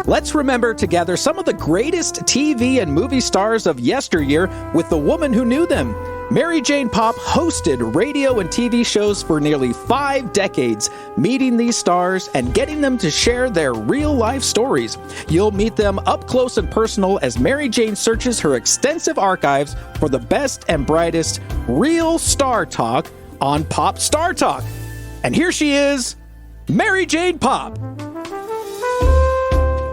Let's remember to gather some of the greatest TV and movie stars of yesteryear with the woman who knew them. Mary Jane Popp hosted radio and TV shows for nearly 5 decades, meeting these stars and getting them to share their real-life stories. You'll meet them up close and personal as Mary Jane searches her extensive archives for the best and brightest real star talk on Pop Star Talk. And here she is, Mary Jane Popp.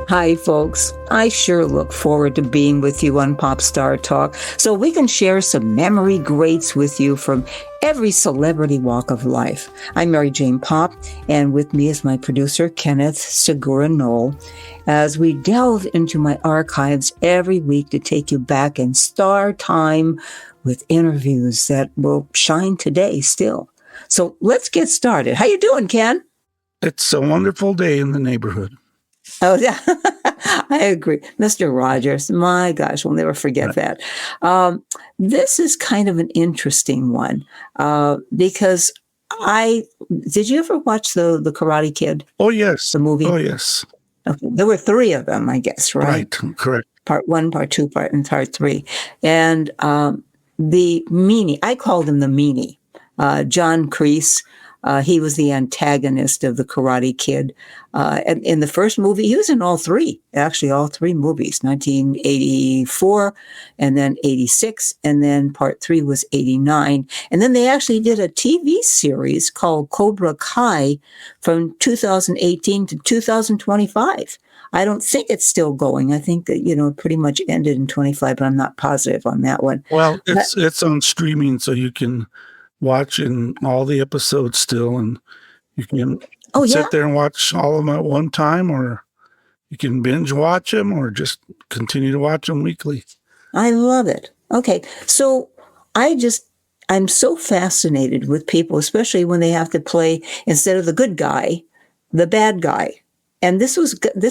Hi, folks. I sure look forward to being with you on Pop Star Talk so we can share some memory greats with you from every celebrity walk of life. I'm Mary Jane Popp, and with me is my producer, Kenneth Segura Knoll, as we delve into my archives every week to take you back in star time with interviews that will shine today still. So let's get started. How you doing, Ken? It's a wonderful day in the neighborhood. Oh, yeah, I agree. Mr. Rogers, my gosh, we'll never forget that. This is kind of an interesting one because did you ever watch the Karate Kid? Oh, yes. The movie? Oh, yes. Okay. There were 3 of them, I guess, right? Right, correct. Part 1, Part 2, Part 3. And the meanie, I called him the meanie, John Kreese. He was the antagonist of the Karate Kid. And in the first movie, he was in all 3 movies, 1984, and then 86, and then part 3 was 89. And then they actually did a TV series called Cobra Kai from 2018 to 2025. I don't think it's still going. I think that, it pretty much ended in 25, but I'm not positive on that one. Well, it's on streaming, so you can watch in all the episodes still, and you can sit there and watch all of them at one time, or you can binge watch them, or just continue to watch them weekly. I love it. Okay, so I'm so fascinated with people, especially when they have to play, instead of the good guy, the bad guy. And this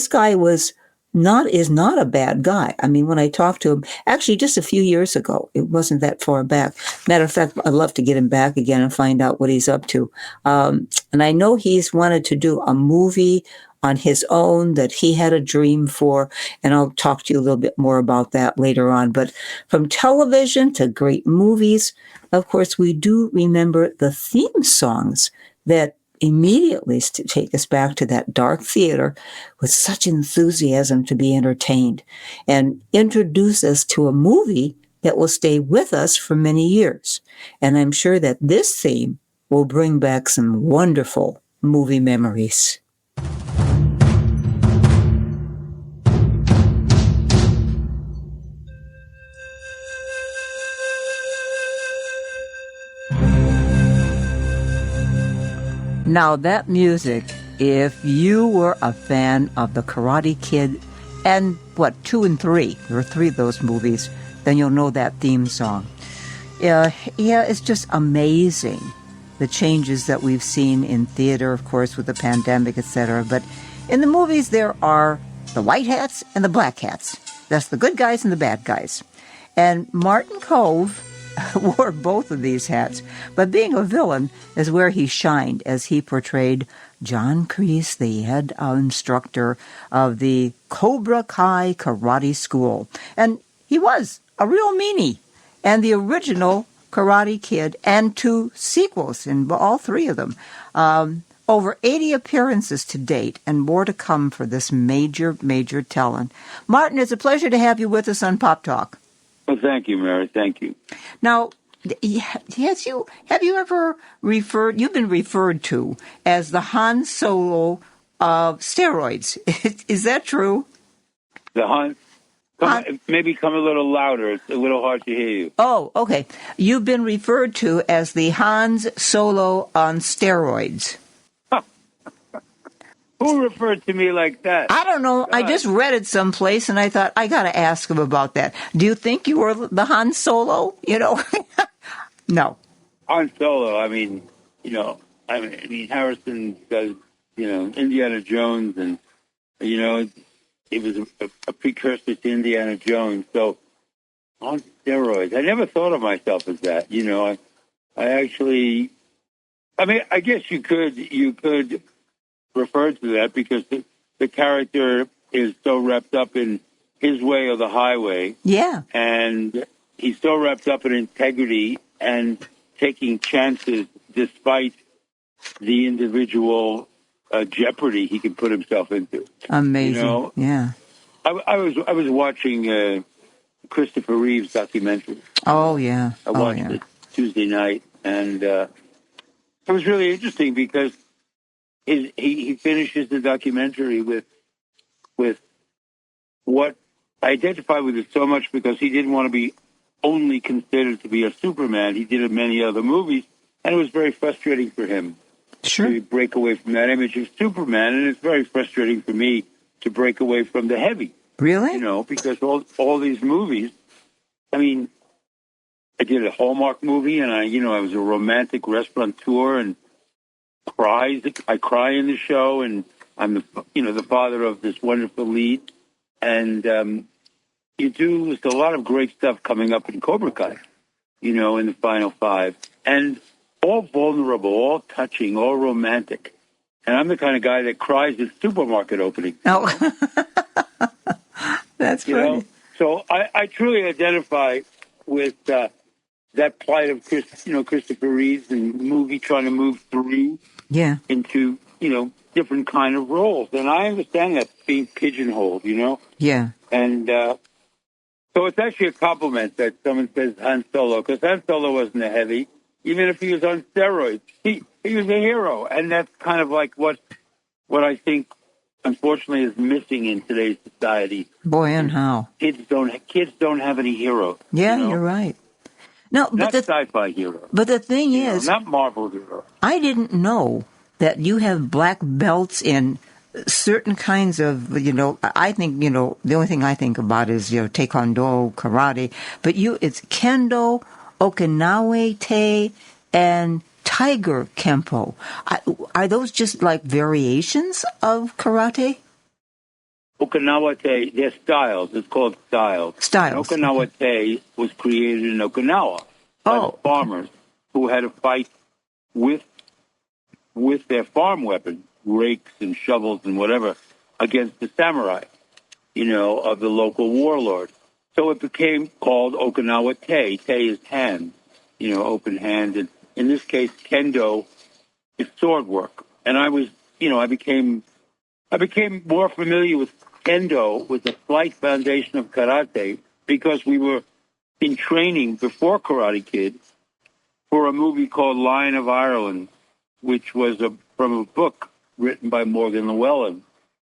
guy is not a bad guy. I mean, when I talked to him, actually just a few years ago, it wasn't that far back. Matter of fact, I'd love to get him back again and find out what he's up to. And I know he's wanted to do a movie on his own that he had a dream for, and I'll talk to you a little bit more about that later on. But from television to great movies, of course, we do remember the theme songs that immediately to take us back to that dark theater with such enthusiasm to be entertained and introduce us to a movie that will stay with us for many years. And I'm sure that this theme will bring back some wonderful movie memories. Now that music, if you were a fan of the Karate Kid and 2 and 3, there were 3 of those movies, then you'll know that theme song. It's just amazing, the changes that we've seen in theater, of course, with the pandemic, etc. But in the movies, there are the white hats and the black hats. That's the good guys and the bad guys. And Martin Kove wore both of these hats, but being a villain is where he shined as he portrayed John Kreese, the head instructor of the Cobra Kai karate school. And he was a real meanie. And the original Karate Kid and 2 sequels in all 3 of them. Over 80 appearances to date and more to come for this major, major talent. Martin, it's a pleasure to have you with us on Pop Talk. Well, thank you, Mary. Thank you. Now, have you ever you've been referred to as the Han Solo of steroids. Is that true? The Han? Maybe come a little louder. It's a little hard to hear you. Oh, okay. You've been referred to as the Hans Solo on steroids. Who referred to me like that? I don't know. I just read it someplace, and I thought, I got to ask him about that. Do you think you were the Han Solo? No. Han Solo, Harrison does, Indiana Jones, and, it was a precursor to Indiana Jones. So, on steroids, I never thought of myself as that. I guess you could refer to that because the character is so wrapped up in his way or the highway. Yeah. And he's so wrapped up in integrity and taking chances despite the individual jeopardy he can put himself into. Amazing. You know? Yeah. I was watching Christopher Reeve's documentary. Oh, yeah. I watched it Tuesday night, and it was really interesting because he finishes the documentary with what I identify with it so much because he didn't want to be only considered to be a Superman. He did many other movies, and it was very frustrating for him to break away from that image of Superman, and it's very frustrating for me to break away from the heavy. Really? You know, because all these movies, I mean, I did a Hallmark movie, and I was a romantic restaurateur, and I cry in the show, and I'm the father of this wonderful lead, and there's a lot of great stuff coming up in Cobra Kai, in the final 5, and all vulnerable, all touching, all romantic, and I'm the kind of guy that cries at supermarket opening. Oh, that's funny. So I truly identify with that plight of Christopher Reeves and trying to move through into different kind of roles, and I understand that being pigeonholed, Yeah. And so it's actually a compliment that someone says Han Solo, because Han Solo wasn't a heavy, even if he was on steroids. He was a hero, and that's kind of like what I think, unfortunately, is missing in today's society. Boy, and how kids don't have any heroes. Yeah, you're right. No, but not sci-fi heroes. But the thing is, not Marvel heroes. I didn't know that you have black belts in certain kinds of, I think, the only thing I think about is, Taekwondo, karate, but it's Kendo, Okinawa Te, and Tiger Kempo. Are those just like variations of karate? Okinawa Te, they're styles. It's called styles. Styles. And Okinawa Te was created in Okinawa by the farmers who had to fight with their farm weapons, rakes and shovels and whatever, against the samurai, of the local warlord. So it became called Okinawa Te. Te is hand, open hand. And in this case, Kendo is sword work. And I became more familiar with Kendo, with the slight foundation of karate, because we were in training before Karate Kid for a movie called Lion of Ireland, which was from a book written by Morgan Llewellyn.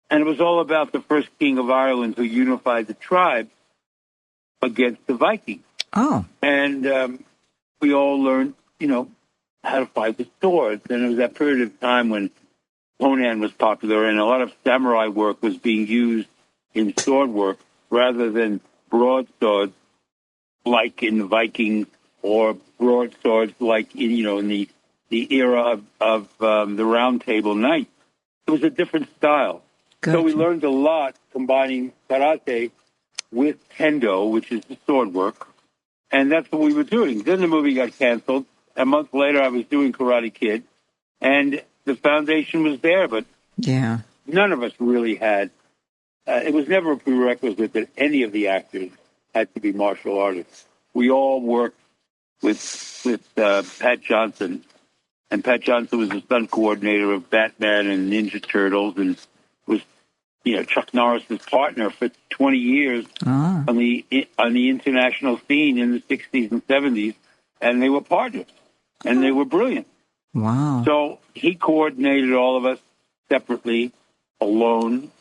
And it was all about the first king of Ireland who unified the tribe against the Vikings. Oh. And we all learned, how to fight with swords. And it was that period of time when Conan was popular and a lot of samurai work was being used in sword work rather than broadswords like in the Vikings or broadswords like, in the era of the Round Table Knights. It was a different style. Gotcha. So we learned a lot combining karate with kendo, which is the sword work, and that's what we were doing. Then the movie got canceled. A month later, I was doing Karate Kid, and the foundation was there, but none of us really had. It was never a prerequisite that any of the actors had to be martial artists. We all worked with Pat Johnson, and Pat Johnson was the stunt coordinator of Batman and Ninja Turtles, and was Chuck Norris's partner for 20 years on the international scene in the 60s and 70s, and they were partners, and they were brilliant. Wow! So he coordinated all of us separately, alone,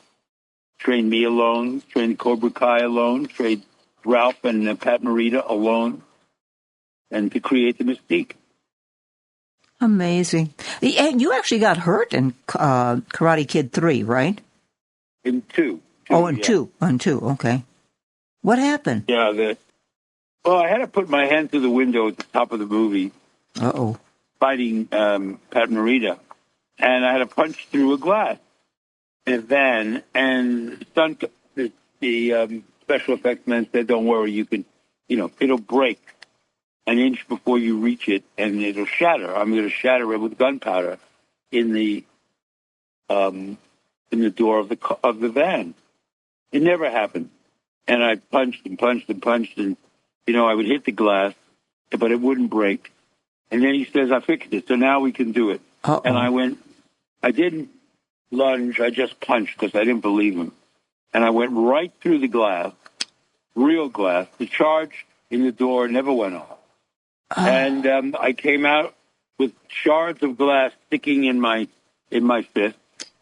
trained me alone, trained Cobra Kai alone, trained Ralph and Pat Morita alone, and to create the mystique. Amazing. And you actually got hurt in Karate Kid 3, right? In 2. In 2. On 2, okay. What happened? Yeah, I had to put my hand through the window at the top of the movie. Uh-oh. Fighting Pat Morita. And I had to punch through a glass in a van. And the special effects man said, don't worry, you can, it'll break an inch before you reach it, and it'll shatter. I'm going to shatter it with gunpowder in the door of the van. It never happened. And I punched and punched and punched, and, I would hit the glass, but it wouldn't break. And then he says, I fixed it, so now we can do it. Uh-oh. And I didn't lunge, I just punched because I didn't believe him. And I went right through the glass, real glass. The charge in the door never went off. And I came out with shards of glass sticking in my fist.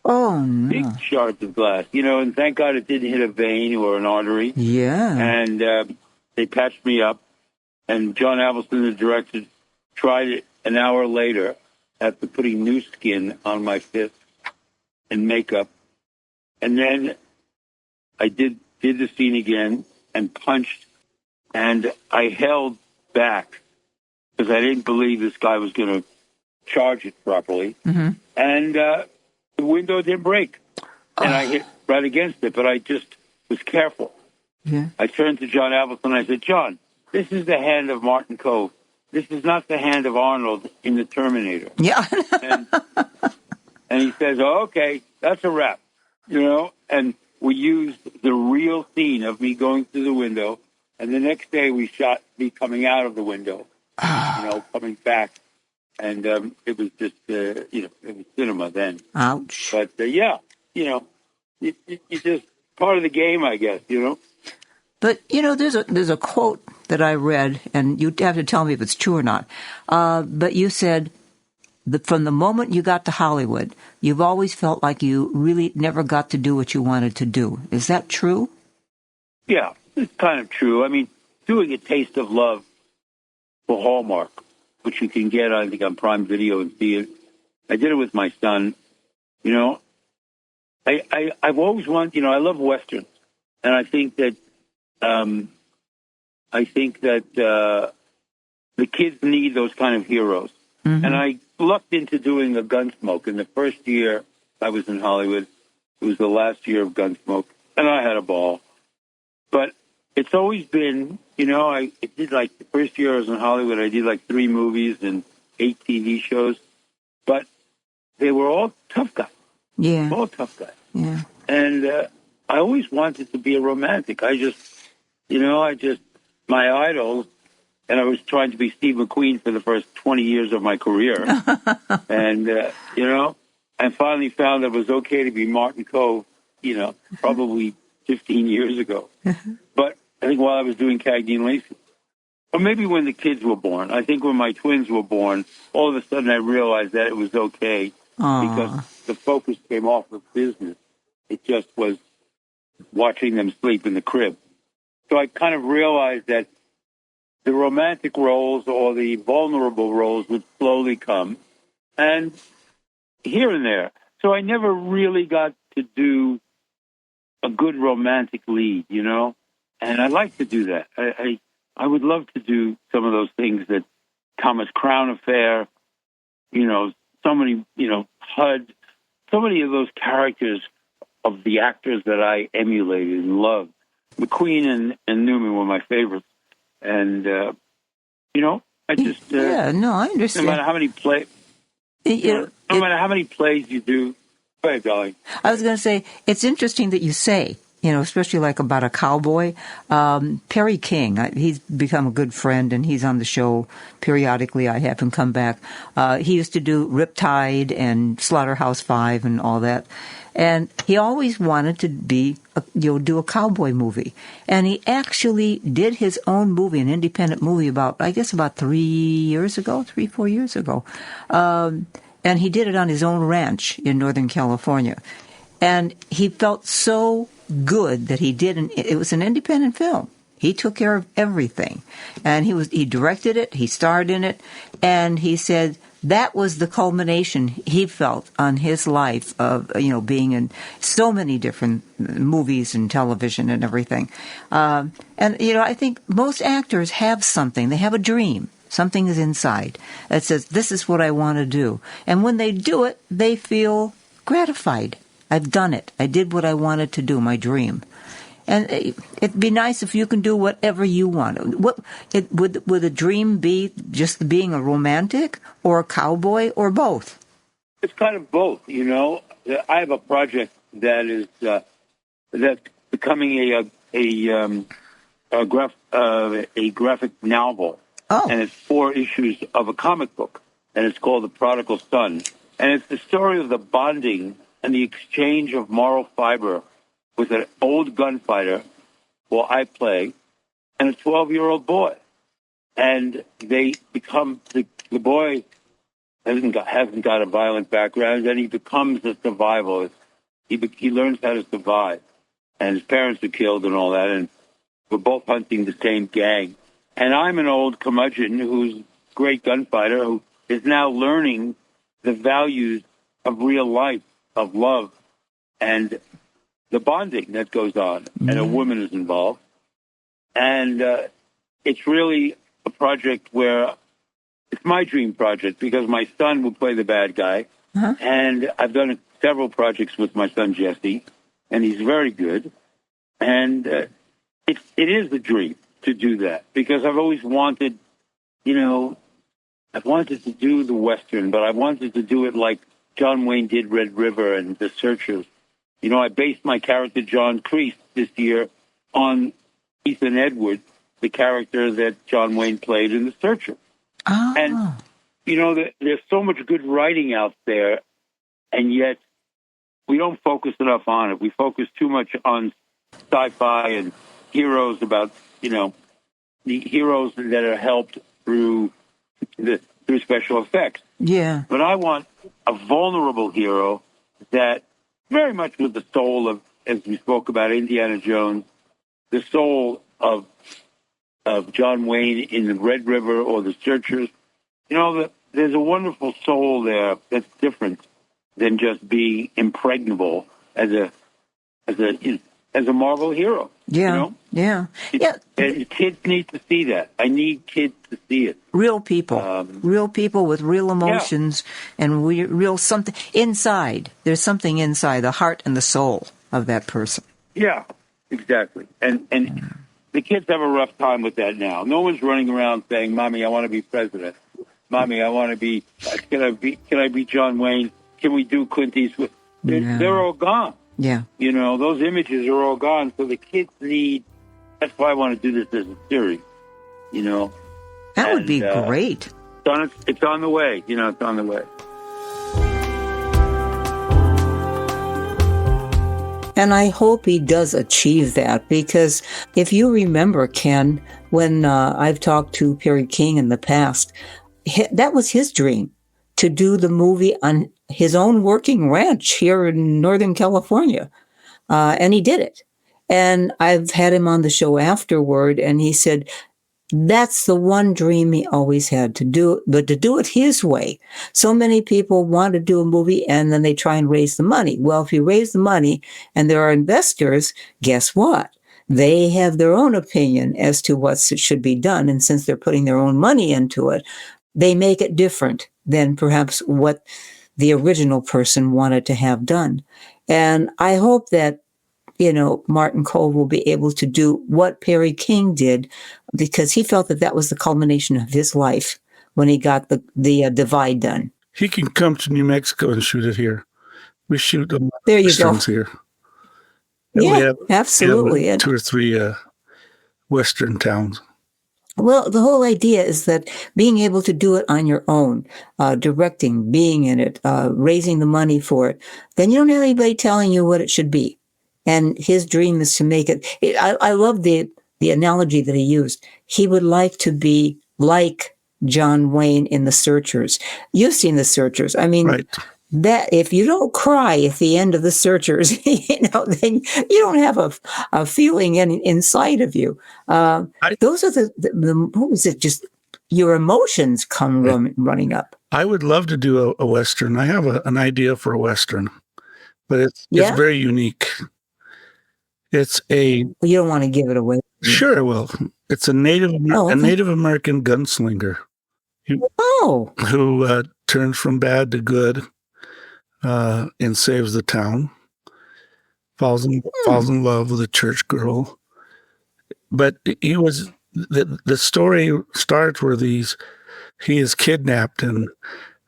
Oh, no. Big shards of glass, and thank God it didn't hit a vein or an artery. Yeah. And they patched me up. And John Avildsen, the director, tried it an hour later after putting new skin on my fist and makeup. And then I did the scene again and punched, and I held back because I didn't believe this guy was going to charge it properly. Mm-hmm. And the window didn't break. And I hit right against it, but I just was careful. Yeah. I turned to John Avildsen and I said, John, this is the hand of Martin Kove. This is not the hand of Arnold in The Terminator. Yeah. and he says, oh, okay, that's a wrap, and we used the real scene of me going through the window, and the next day we shot me coming out of the window, coming back, and it was just, it was cinema then. Ouch. But, it's just part of the game, I guess, But, there's a quote that I read, and you have to tell me if it's true or not, but you said, from the moment you got to Hollywood, you've always felt like you really never got to do what you wanted to do. Is that true? Yeah, it's kind of true. I mean, doing A Taste of Love for Hallmark, which you can get, I think, on Prime Video and see it. I did it with my son. I've always wanted, I love Westerns. And I think that the kids need those kind of heroes. Mm-hmm. And I lucked into doing a Gunsmoke. In the first year I was in Hollywood, it was the last year of Gunsmoke, and I had a ball. But it's always been, I did the first year I was in Hollywood, I did 3 movies and 8 TV shows. But they were all tough guys. Yeah. All tough guys. Yeah. And I always wanted to be a romantic. My idols, and I was trying to be Steve McQueen for the first 20 years of my career. And, I finally found that it was okay to be Martin Kove, probably 15 years ago. But I think while I was doing Cagney and Lacey, or maybe when the kids were born, I think when my twins were born, all of a sudden I realized that it was okay. Because the focus came off of business. It just was watching them sleep in the crib. So I kind of realized that the romantic roles or the vulnerable roles would slowly come, and here and there. So I never really got to do a good romantic lead, and I'd like to do that. I would love to do some of those things that Thomas Crown Affair, so many, HUD, so many of those characters of the actors that I emulated and loved. McQueen and Newman were my favorites. And, I just... I understand. No matter how many matter how many plays you do... Go ahead, darling. I was going to say, it's interesting that you say, especially about a cowboy. Perry King, he's become a good friend, and he's on the show periodically. I have him come back. He used to do Riptide and Slaughterhouse-Five and all that. And he always wanted to do a cowboy movie. And he actually did his own movie, an independent movie about 4 years ago. And he did it on his own ranch in Northern California. And he felt so good that he did, it was an independent film. He took care of everything. And he directed it, he starred in it, and he said that was the culmination he felt on his life of, being in so many different movies and television and everything. I think most actors have something. They have a dream. Something is inside that says, this is what I want to do. And when they do it, they feel gratified. I've done it. I did what I wanted to do, my dream. And it'd be nice if you can do whatever you want. Would a dream be just being a romantic or a cowboy or both? It's kind of both, I have a project that is that's becoming a graphic novel. Oh. And it's 4 issues of a comic book, and it's called The Prodigal Son. And it's the story of the bonding and the exchange of moral fiber with an old gunfighter, who I play, and a 12-year-old boy. And they become, the boy hasn't got a violent background, and he becomes a survivalist. He learns how to survive. And his parents are killed and all that, and we're both hunting the same gang. And I'm an old curmudgeon who's a great gunfighter who is now learning the values of real life, of love, and the bonding that goes on. Mm-hmm. And a woman is involved. And it's really a project where it's my dream project because my son will play the bad guy. Uh-huh. And I've done several projects with my son, Jesse, and he's very good. And it is the dream to do that because I've always wanted, I've wanted to do the Western, but I wanted to do it like John Wayne did Red River and The Searchers. I based my character, John Kreese, this year on Ethan Edwards, the character that John Wayne played in The Searchers. Oh. And, there's so much good writing out there, and yet we don't focus enough on it. We focus too much on sci-fi and heroes about, the heroes that are helped through special effects. Yeah. But I want a vulnerable hero that very much with the soul of, as we spoke about Indiana Jones, the soul of John Wayne in the Red River or The Searchers. There's a wonderful soul there that's different than just being impregnable as a Marvel hero. Yeah, yeah. And kids need to see that. I need kids to see it. Real people with real emotions and real something inside. There's something inside the heart and the soul of that person. Yeah, exactly. And the kids have a rough time with that now. No one's running around saying, "Mommy, I want to be president. Mommy, I want to be. Can I be John Wayne? Can we do Clint Eastwood?" They're all gone. Yeah. Those images are all gone. So the kids need, that's why I want to do this as a series, That would be great. It's on the way, it's on the way. And I hope he does achieve that because if you remember, Ken, when I've talked to Perry King in the past, that was his dream, to do the movie on his own working ranch here in Northern California. And he did it. And I've had him on the show afterward, and he said that's the one dream he always had to do, but to do it his way. So many people want to do a movie and then they try and raise the money. Well, if you raise the money and there are investors, guess what? They have their own opinion as to what should be done. And since they're putting their own money into it, they make it different than perhaps what the original person wanted to have done. And I hope that, Martin Kove will be able to do what Perry King did because he felt that was the culmination of his life when he got the Divide done. He can come to New Mexico and shoot it here. We shoot them there you go. Here. And yeah, absolutely. We have 2 or 3 Western towns. Well, the whole idea is that being able to do it on your own, directing, being in it, raising the money for it, then you don't have anybody telling you what it should be. And his dream is to make it. I love the analogy that he used. He would like to be like John Wayne in The Searchers. You've seen The Searchers. I mean, right. That if you don't cry at the end of The Searchers, then you don't have a feeling inside of you. Those are the what was it? Just your emotions come running up. I would love to do a Western. I have an idea for a Western, but it's very unique. It's you don't want to give it away. Sure, I will. It's a Native American gunslinger who turns from bad to good and saves the town. Falls in love with a church girl. But the story starts where he is kidnapped and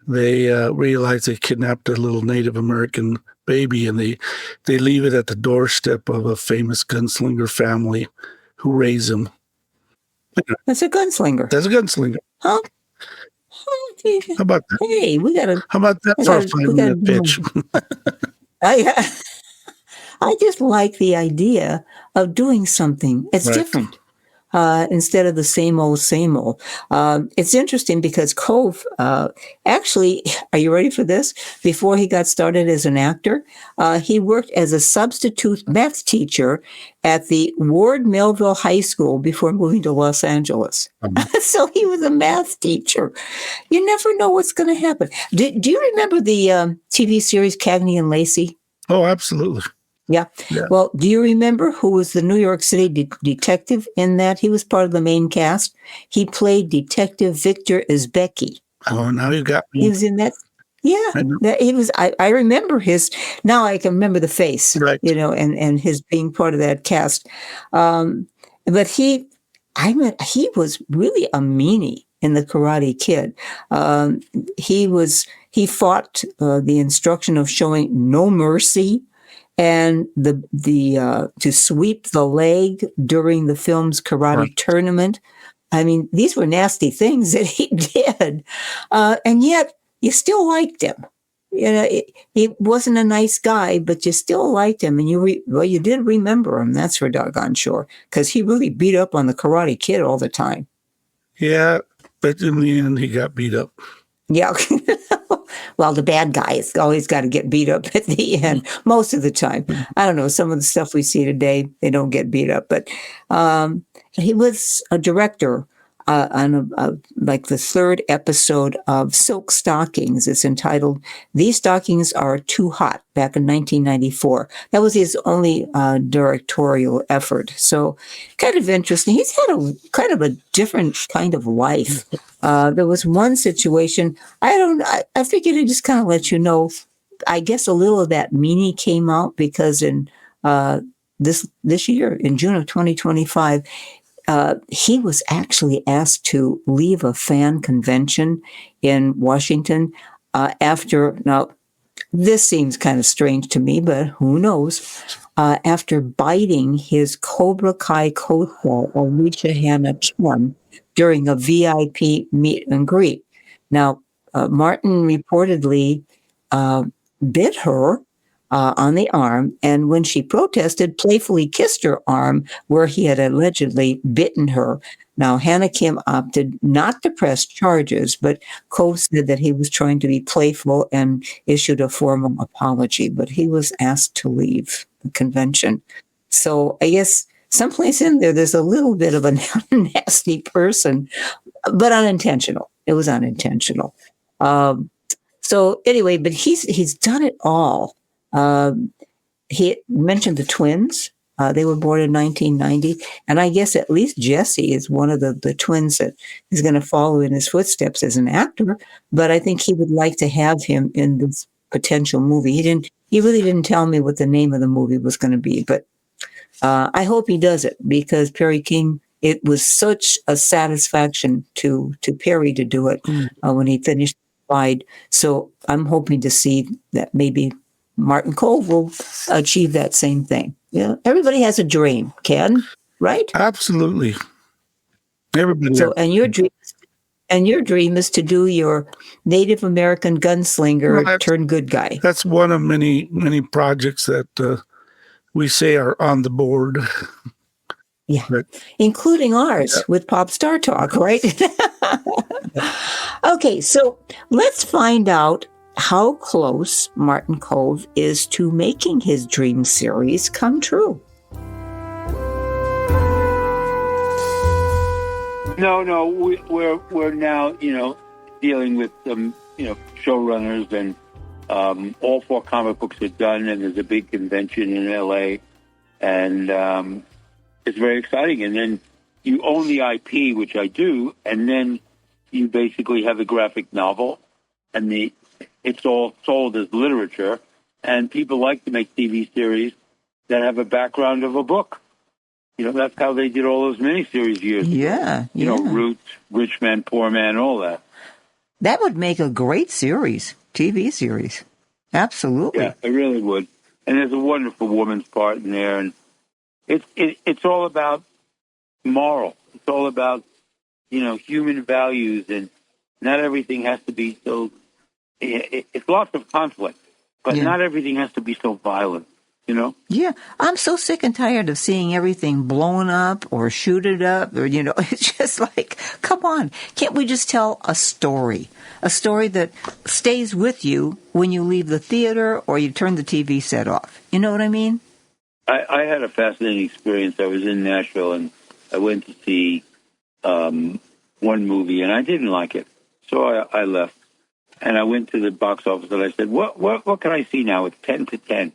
they realize they kidnapped a little Native American baby, and they leave it at the doorstep of a famous gunslinger family who raise him. That's a gunslinger. That's a gunslinger. Huh? How about that? Hey, How about that for a 5-minute pitch? I just like the idea of doing something. It's different. Instead of the same old, same old. It's interesting because Kove, actually, are you ready for this? Before he got started as an actor, he worked as a substitute math teacher at the Ward Melville High School before moving to Los Angeles. So he was a math teacher. You never know what's going to happen. Do you remember the TV series Cagney and Lacey? Oh, absolutely. Yeah. Well, do you remember who was the New York City detective in that? He was part of the main cast. He played Detective Victor Uzbeki. Oh, now you got me. He was in that. Yeah, he was. I remember his. Now I can remember the face, right? And his being part of that cast. But he was really a meanie in the Karate Kid. He fought the instruction of showing no mercy. And to sweep the leg during the film's karate tournament. I mean, these were nasty things that he did. And yet you still liked him. He wasn't a nice guy, but you still liked him. And you did remember him. That's for doggone sure. Because he really beat up on the Karate Kid all the time. Yeah, but in the end, he got beat up. Yeah. Well, the bad guys always got to get beat up at the end, most of the time. I don't know. Some of the stuff we see today, they don't get beat up. But he was a director on like the third episode of Silk Stockings. It's entitled "These Stockings Are Too Hot" back in 1994. That was his only directorial effort. So kind of interesting. He's had a kind of a different kind of life. There was one situation, I figured I'd just kind of let you know. I guess a little of that meanie came out because in this year, in June of 2025, he was actually asked to leave a fan convention in Washington after, now, this seems kind of strange to me, but who knows, after biting his Cobra Kai co-star, Alicia Hannah Chun, during a VIP meet and greet. Now, Martin reportedly bit her on the arm, and when she protested, playfully kissed her arm where he had allegedly bitten her. Now, Hannah Kim opted not to press charges, but Kove said that he was trying to be playful and issued a formal apology, but he was asked to leave the convention. So I guess someplace in there's a little bit of a nasty person, but unintentional. It was unintentional. So anyway, but he's done it all. He mentioned the twins. They were born in 1990. And I guess at least Jesse is one of the twins that is going to follow in his footsteps as an actor. But I think he would like to have him in this potential movie. He really didn't tell me what the name of the movie was going to be. But I hope he does it, because Perry King, it was such a satisfaction to Perry to do it when he finished Fight. So I'm hoping to see that maybe Martin Kove will achieve that same thing. Yeah, everybody has a dream, Ken, right? Absolutely. Everybody. So, and your dream is to do your Native American gunslinger turn good guy. That's one of many projects that we say are on the board. Yeah, including ours with Pop Star Talk, right? Okay, so let's find out how close Martin Kove is to making his dream series come true. No, we're now dealing with some showrunners, and all 4 comic books are done, and there's a big convention in LA, and it's very exciting. And then you own the IP, which I do, and then you basically have a graphic novel, and it's all sold as literature, and people like to make TV series that have a background of a book. That's how they did all those miniseries years ago. Yeah. Roots, Rich Man, Poor Man, all that. That would make a great series, TV series. Absolutely. Yeah, it really would. And there's a wonderful woman's part in there, and it's all about moral. It's all about, human values, and not everything has to be so. It's lots of conflict, but not everything has to be so violent. Yeah, I'm so sick and tired of seeing everything blown up or shooted up, or it's just like, come on, can't we just tell a story that stays with you when you leave the theater or you turn the TV set off? You know what I mean? I had a fascinating experience. I was in Nashville, and I went to see one movie, and I didn't like it, so I left, and I went to the box office, and I said, "What can I see now? It's 10 to 10."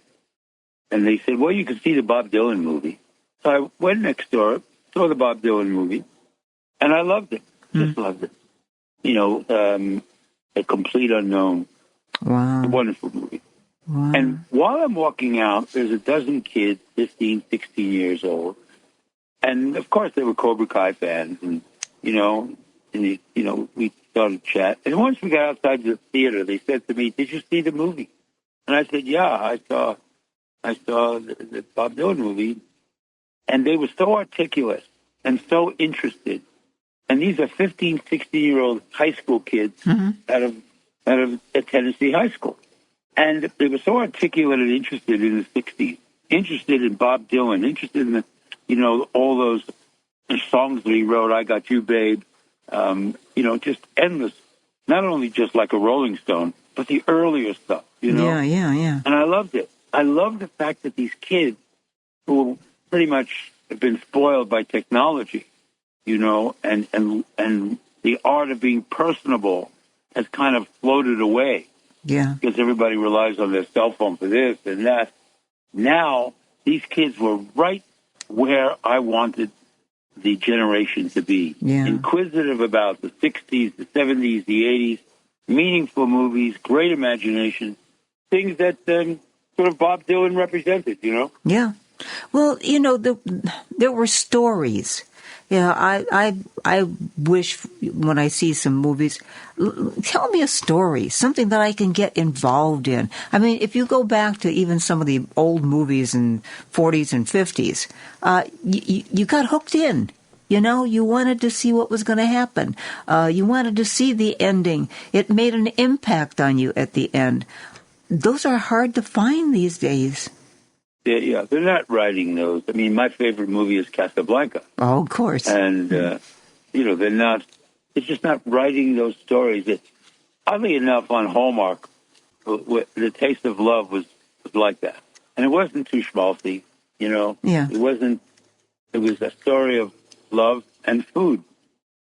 And they said, "Well, you can see the Bob Dylan movie." So I went next door, saw the Bob Dylan movie, and I loved it. Just loved it. A Complete Unknown. Wow. A wonderful movie. Wow. And while I'm walking out, there's a dozen kids, 15, 16 years old. And, of course, they were Cobra Kai fans. And, we started to chat. And once we got outside the theater, they said to me, "Did you see the movie?" And I said, "Yeah, I saw the Bob Dylan movie," and they were so articulate and so interested. And these are 15, 16-year-old high school kids out of a Tennessee high school. And they were so articulate and interested in the 60s, interested in Bob Dylan, interested in, all those songs that he wrote, "I Got You, Babe," just endless, not only just like a Rolling Stone, but the earlier stuff, Yeah. And I loved it. I love the fact that these kids, who pretty much have been spoiled by technology, and the art of being personable has kind of floated away. Yeah. Because everybody relies on their cell phone for this and that. Now, these kids were right where I wanted the generation to be. Yeah. Inquisitive about the 60s, the 70s, the 80s, meaningful movies, great imagination, things that sort of Bob Dylan represented, Yeah. Well, there were stories. I wish when I see some movies, tell me a story, something that I can get involved in. I mean, if you go back to even some of the old movies in 40s and 50s, you got hooked in. You wanted to see what was going to happen. You wanted to see the ending. It made an impact on you at the end. Those are hard to find these days. Yeah, they're not writing those. I mean, my favorite movie is Casablanca. Oh, of course. And, they're not, it's just not writing those stories. Oddly enough, on Hallmark, The Taste of Love was like that. And it wasn't too schmaltzy, Yeah. It was a story of love and food.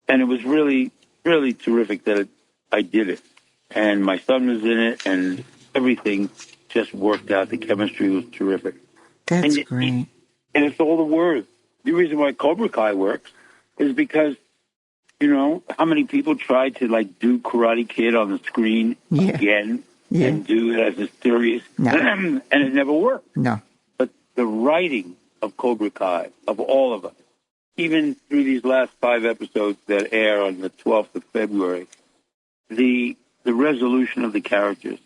And it was really, really terrific that I did it. And my son was in it, and everything just worked out. The chemistry was terrific. That's great. And it's all the words. The reason why Cobra Kai works is because, how many people tried to, do Karate Kid on the screen again and do it as a series, and it never worked. No. But the writing of Cobra Kai, of all of us, even through these last 5 episodes that air on the 12th of February, the resolution of the characters,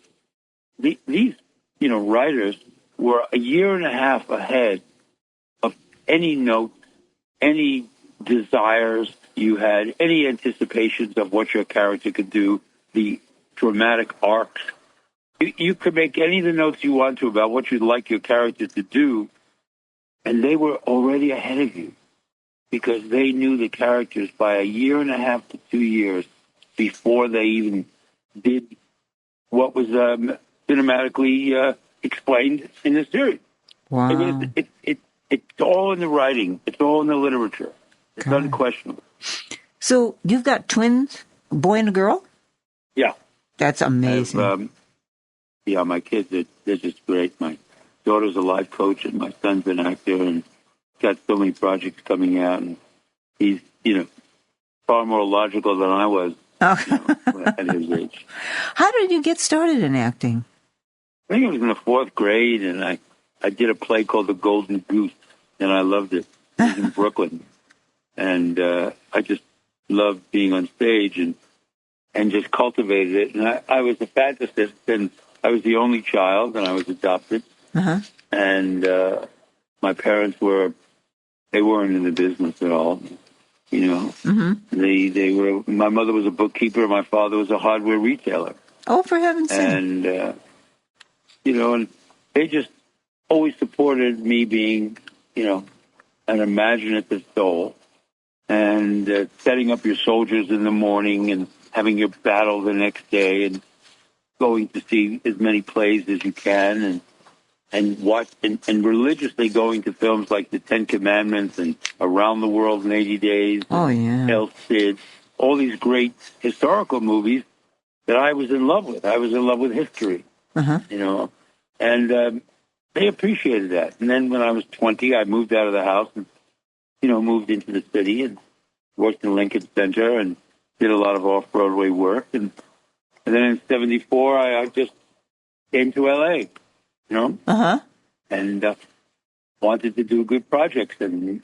these writers were a year and a half ahead of any note, any desires you had, any anticipations of what your character could do, the dramatic arcs. You could make any of the notes you want to about what you'd like your character to do, and they were already ahead of you because they knew the characters by a year and a half to 2 years before they even did what was cinematically explained in the series. Wow. It's all in the writing. It's all in the literature. It's unquestionable. So you've got twins, a boy and a girl? Yeah. That's amazing. My kids, they're just great. My daughter's a life coach, and my son's an actor, and got so many projects coming out. And he's, far more logical than I was at his age. How did you get started in acting? I think it was in the 4th grade, and I did a play called The Golden Goose, and I loved it. It was in Brooklyn. And I just loved being on stage. And and just cultivated it. And I was a fantasist, and I was the only child, and I was adopted. Uh-huh. And my parents they weren't in the business at all. They were. My mother was a bookkeeper. My father was a hardware retailer. Oh, for heaven's sake! And and they just always supported me being, an imaginative soul, and setting up your soldiers in the morning and having your battle the next day, and going to see as many plays as you can, and watch and religiously going to films like The Ten Commandments and Around the World in 80 Days. Oh, yeah. El Cid, all these great historical movies that I was in love with. I was in love with history, and they appreciated that. And then when I was 20, I moved out of the house and, moved into the city and worked in Lincoln Center and did a lot of off-Broadway work. And then in 74, I just came to L.A., and wanted to do good projects, and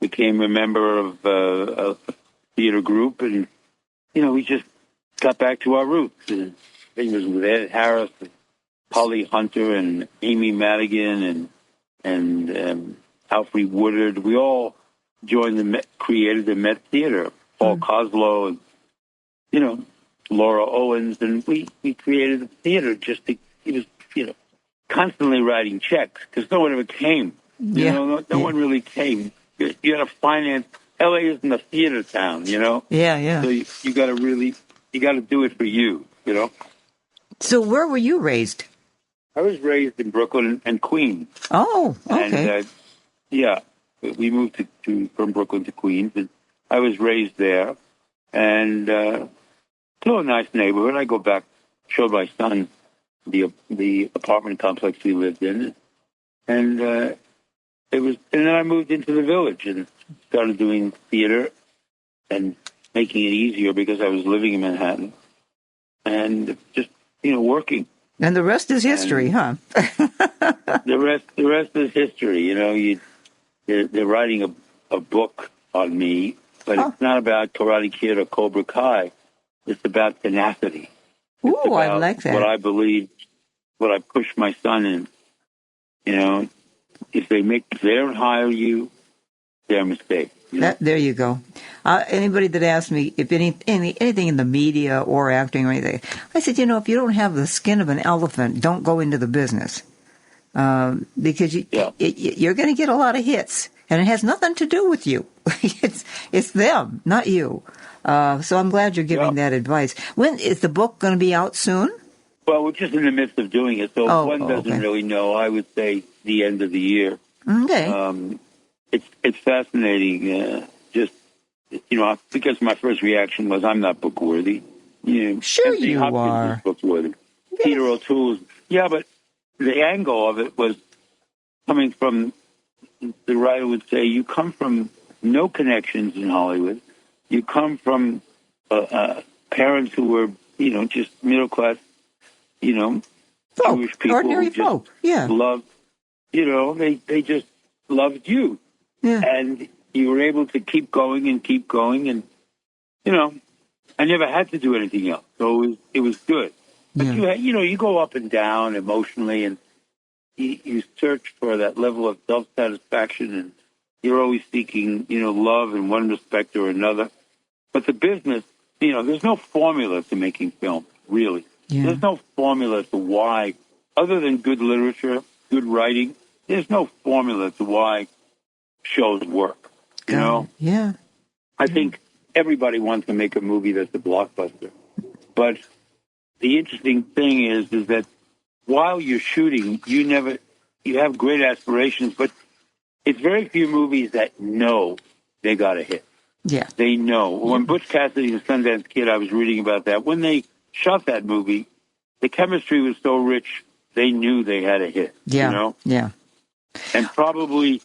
became a member of a theater group, and we just got back to our roots. And it was with Ed Harris, and Polly Hunter, and Amy Madigan, and Alfred Woodard. We all created the Met Theater. Paul Koslow, and Laura Owens, and we created the theater just to constantly writing checks because no one ever came. No one really came. You had to finance. LA isn't a theater town, Yeah. So you got to do it for you, So where were you raised? I was raised in Brooklyn and Queens. Oh, okay. And we moved from Brooklyn to Queens, and I was raised there, and still a nice neighborhood. I go back, showed my son the apartment complex we lived in, and and then I moved into the Village and started doing theater and making it easier because I was living in Manhattan and just working. And the rest is history, huh? The rest is history. They're writing a book on me, but it's not about Karate Kid or Cobra Kai. It's about tenacity. Ooh, I like that. What I believe, what I push my son in. If they don't hire you, they're a mistake. There you go. Anybody that asks me if anything in the media or acting or anything, I said, if you don't have the skin of an elephant, don't go into the business. Because you're going to get a lot of hits, and it has nothing to do with you. It's them, not you. So I'm glad you're giving that advice. When is the book going to be out soon? Well, we're just in the midst of doing it, so one doesn't really know. I would say the end of the year. Okay. It's fascinating. Because my first reaction was, I'm not book worthy. Sure Anthony you Hopkins are. is book worthy. Yes. Peter O'Toole's. Yeah, but the angle of it was coming from, the writer would say, you come from no connections in Hollywood. You come from parents who were, just middle class, Jewish people ordinary who just folk. Yeah. loved, they just loved you. Yeah. And you were able to keep going. And, I never had to do anything else. So it was good. But you go up and down emotionally, and you search for that level of self-satisfaction, and you're always seeking, love in one respect or another. But the business, there's no formula to making film, really. Yeah. There's no formula to why, other than good literature, good writing, there's no formula to why shows work, Yeah. I think everybody wants to make a movie that's a blockbuster. But the interesting thing is that while you're shooting, you have great aspirations, but it's very few movies that know they got a hit. Yeah. They know. When Butch Cassidy and the Sundance Kid, I was reading about that. When they shot that movie, the chemistry was so rich, they knew they had a hit. Yeah. Yeah. And probably,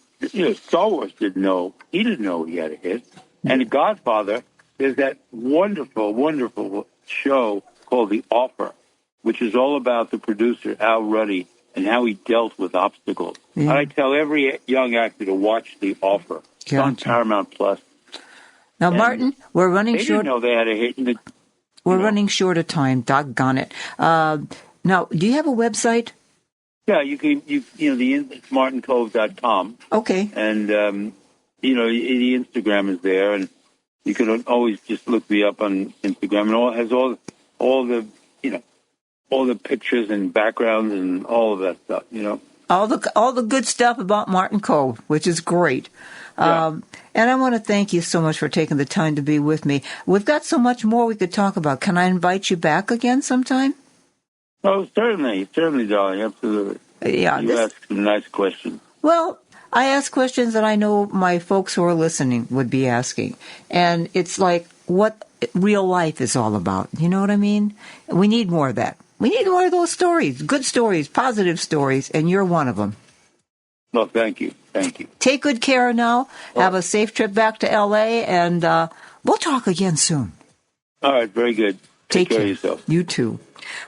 Star Wars didn't know. He didn't know he had a hit. And The Godfather, there's that wonderful, wonderful show called The Offer, which is all about the producer, Al Ruddy, and how he dealt with obstacles. Yeah. And I tell every young actor to watch The Offer. It's on Paramount Plus. Now, Martin, we're running They short. didn't know they had a hit. We're running short of time. Doggone it. Now, do you have a website? Yeah, it's martinkove.com. Okay. And, the Instagram is there, and you can always just look me up on Instagram, and has all the pictures and backgrounds and all of that stuff, All the good stuff about Martin Kove, which is great. Yeah. And I want to thank you so much for taking the time to be with me. We've got so much more we could talk about. Can I invite you back again sometime? Oh, certainly, darling, absolutely. Yeah, you ask some nice questions. Well, I ask questions that I know my folks who are listening would be asking. And it's like what real life is all about. You know what I mean? We need more of that. We need more of those stories, good stories, positive stories, and you're one of them. Well, thank you. Thank you. Take good care now. Have a safe trip back to L.A., and we'll talk again soon. All right, very good. Take care of yourself. You too.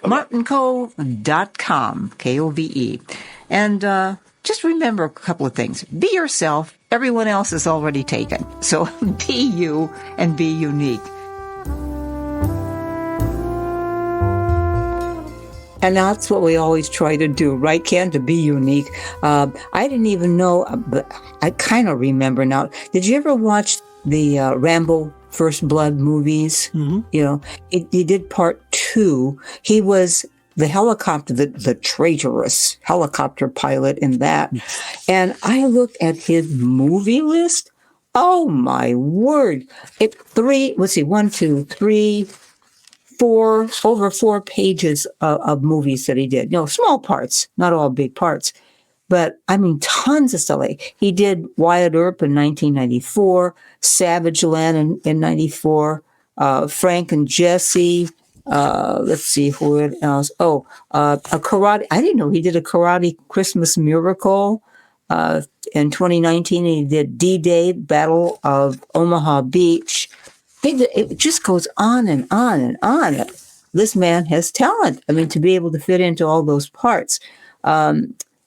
Bye-bye. MartinKove.com, Kove. And just remember a couple of things. Be yourself. Everyone else is already taken. So be you and be unique. And that's what we always try to do, right, Ken? To be unique. I didn't even know, but I kind of remember now. Did you ever watch the Rambo First Blood movies? Mm-hmm. He did part 2. He was the helicopter, the traitorous helicopter pilot in that. And I looked at his movie list. Oh, my word. 4 pages of movies that he did. Small parts, not all big parts. But, I mean, tons of stuff. Like, he did Wyatt Earp in 1994, Savage Land in 94, Frank and Jesse. Let's see, who else? A karate. I didn't know he did a Karate Christmas Miracle. In 2019, he did D-Day, Battle of Omaha Beach. It just goes on and on and on. This man has talent. I mean, to be able to fit into all those parts.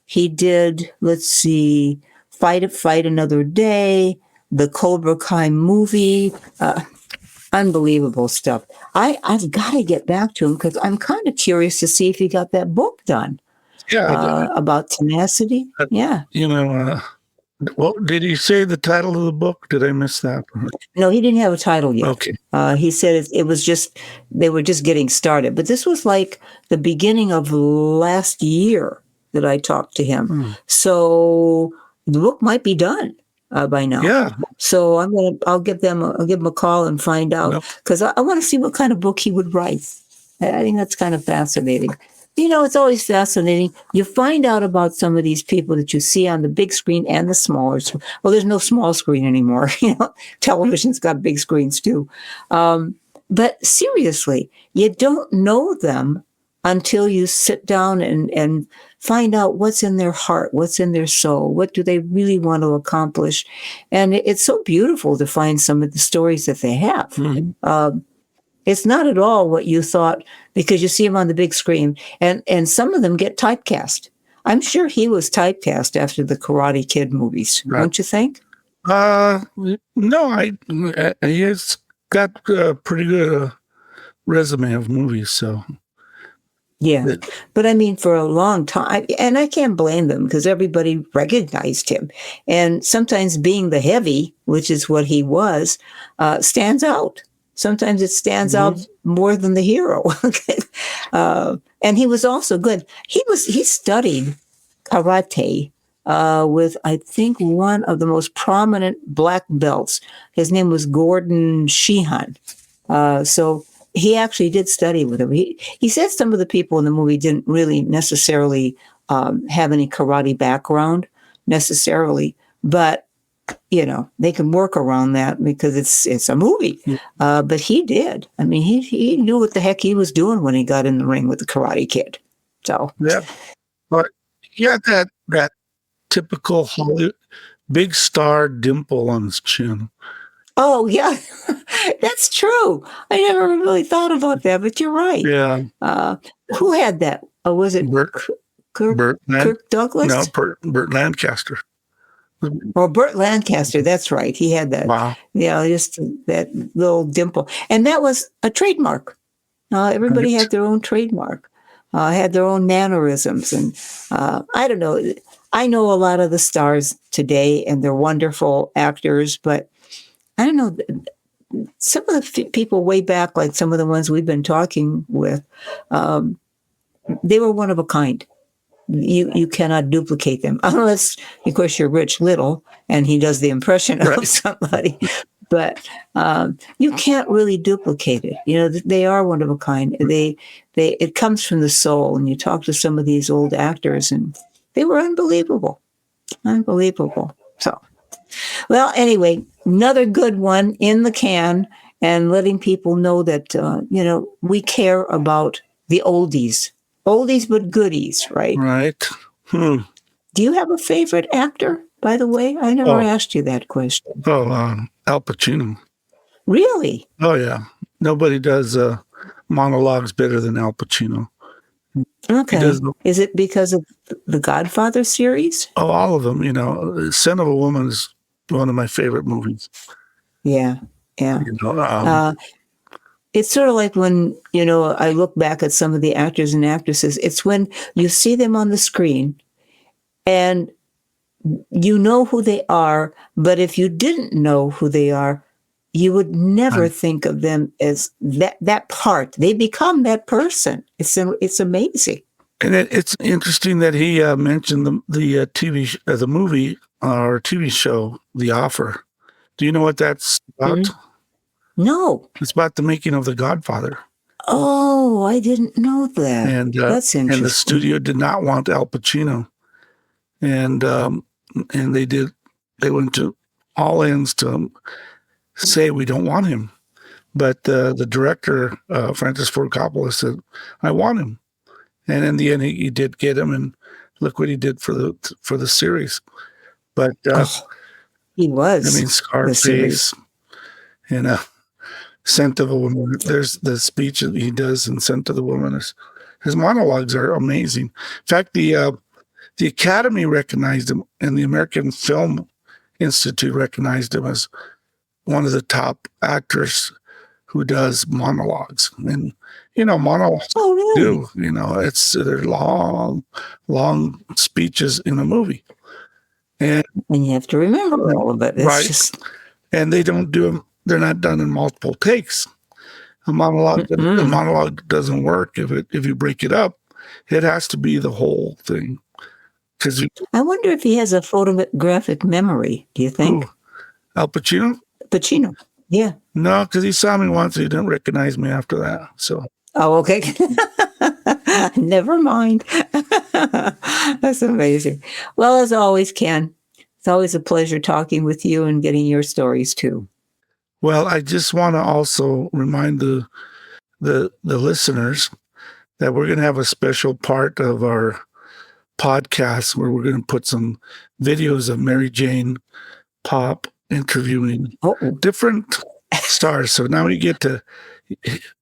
He did, let's see, Fight Another Day, the Cobra Kai movie. Unbelievable stuff. I've got to get back to him because I'm kind of curious to see if he got that book done. Yeah. About tenacity. Yeah. Well, did he say the title of the book? Did I miss that? No, he didn't have a title yet. Okay. He said it was just, they were just getting started. But this was like the beginning of last year that I talked to him. So the book might be done by now. Yeah. So I'll give him a call and find out, because I want to see what kind of book he would write. I think that's kind of fascinating. It's always fascinating. You find out about some of these people that you see on the big screen and the smaller screen. Well, there's no small screen anymore. Television's got big screens too. But seriously, you don't know them until you sit down and find out what's in their heart, what's in their soul, what do they really want to accomplish. And it's so beautiful to find some of the stories that they have. Mm-hmm. It's not at all what you thought, because you see them on the big screen, and some of them get typecast. I'm sure he was typecast after the Karate Kid movies, right? Don't you think? No, he has got a pretty good resume of movies, so. Yeah, but I mean, for a long time, and I can't blame them because everybody recognized him. And sometimes being the heavy, which is what he was, stands out. Sometimes it stands out more than the hero. And he was also good. He studied karate with, I think, one of the most prominent black belts. His name was Gordon Sheehan. So he actually did study with him. He said some of the people in the movie didn't really necessarily have any karate background necessarily, but they can work around that because it's a movie. But he did. I mean, he knew what the heck he was doing when he got in the ring with the Karate Kid. So yeah, but he had that typical Hollywood big star dimple on his chin. Oh yeah, that's true. I never really thought about that, but you're right. Yeah. Who had that? Was it Kirk Douglas? No, Burt Lancaster. Well, Burt Lancaster, that's right. He had that. Wow. Just that little dimple. And that was a trademark. Everybody had their own trademark, had their own mannerisms. And I don't know. I know a lot of the stars today, and they're wonderful actors, but I don't know. Some of the people way back, like some of the ones we've been talking with, they were one of a kind. You cannot duplicate them unless, of course, you're Rich Little and he does the impression of somebody. But you can't really duplicate it. You know, they are one of a kind. It comes from the soul. And you talk to some of these old actors, and they were unbelievable. So, well, anyway, another good one in the can, and letting people know that we care about the oldies but goodies, right? Right. Do you have a favorite actor, by the way? I never asked you that question. Al Pacino. Really? Oh, yeah. Nobody does monologues better than Al Pacino. Okay. Is it because of the Godfather series? Oh, all of them. Son of a Woman is one of my favorite movies. Yeah. It's sort of like when, I look back at some of the actors and actresses, it's when you see them on the screen and you know who they are, but if you didn't know who they are, you would never think of them as that part. They become that person. It's amazing. And it's interesting that he mentioned the movie or TV show, The Offer. Do you know what that's about? Mm-hmm. No. It's about the making of The Godfather. Oh, I didn't know that. And that's interesting. And the studio did not want Al Pacino, and they went to all ends to say we don't want him. But the director, Francis Ford Coppola, said, "I want him," and in the end, he did get him. And look what he did for the series. But he was. I mean, Scarface and Scent of a Woman. There's the speech that he does in Scent of the Woman. His monologues are amazing. In fact, the Academy recognized him, and the American Film Institute recognized him as one of the top actors who does monologues. And monologues do. They're long speeches in a movie, and you have to remember all of it. It's right. And they don't do them. They're not done in multiple takes. A monologue doesn't work if you break it up. It has to be the whole thing. I wonder if he has a photographic memory. Do you think? Al Pacino? Pacino, yeah. No, because he saw me once. He didn't recognize me after that. So. Oh, okay. Never mind. That's amazing. Well, as always, Ken, it's always a pleasure talking with you and getting your stories too. Well, I just want to also remind the listeners that we're going to have a special part of our podcast where we're going to put some videos of Mary Jane Popp interviewing different stars. So now you get to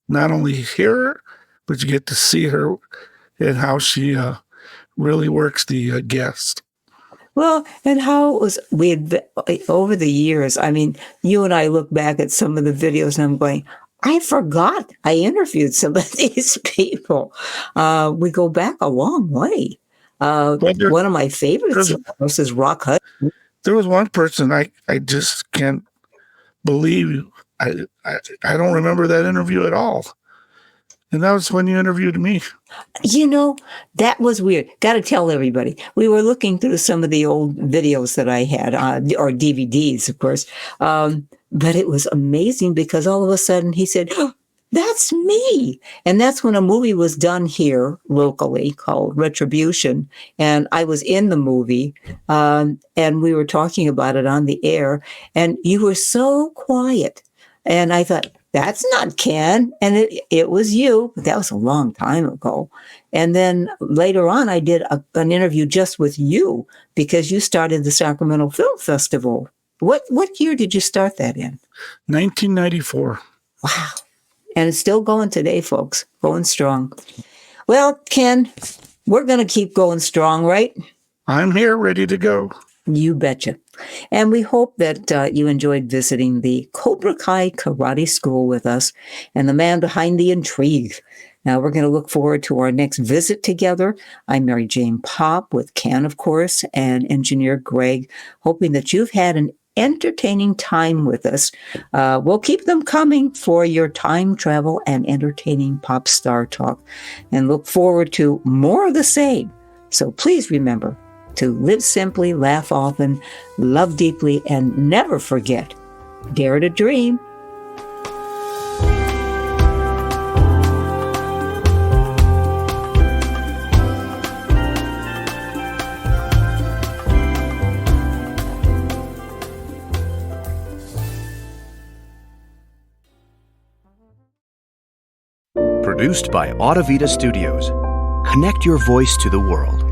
not only hear her, but you get to see her and how she really works the guest. Well, and how it was, over the years, I mean, you and I look back at some of the videos and I'm going, I forgot I interviewed some of these people. We go back a long way. One of my favorites is Rock Hudson. There was one person I just can't believe. I don't remember that interview at all. And that was when you interviewed me. That was weird. Got to tell everybody. We were looking through some of the old videos that I had, or DVDs, of course. But it was amazing because all of a sudden he said, oh, that's me. And that's when a movie was done here locally called Retribution. And I was in the movie, and we were talking about it on the air. And you were so quiet. And I thought, that's not Ken. And it was you. But that was a long time ago. And then later on, I did an interview just with you because you started the Sacramento Film Festival. What year did you start that in? 1994. Wow. And it's still going today, folks. Going strong. Well, Ken, we're going to keep going strong, right? I'm here, ready to go. You betcha. And we hope that you enjoyed visiting the Cobra Kai Karate School with us and the man behind the intrigue. Now, we're going to look forward to our next visit together. I'm Mary Jane Popp with Ken, of course, and engineer Greg, hoping that you've had an entertaining time with us. We'll keep them coming for your time travel and entertaining pop star talk, and look forward to more of the same. So please remember to live simply, laugh often, love deeply, and never forget, dare to dream. Produced by Audavita Studios. Connect your voice to the world.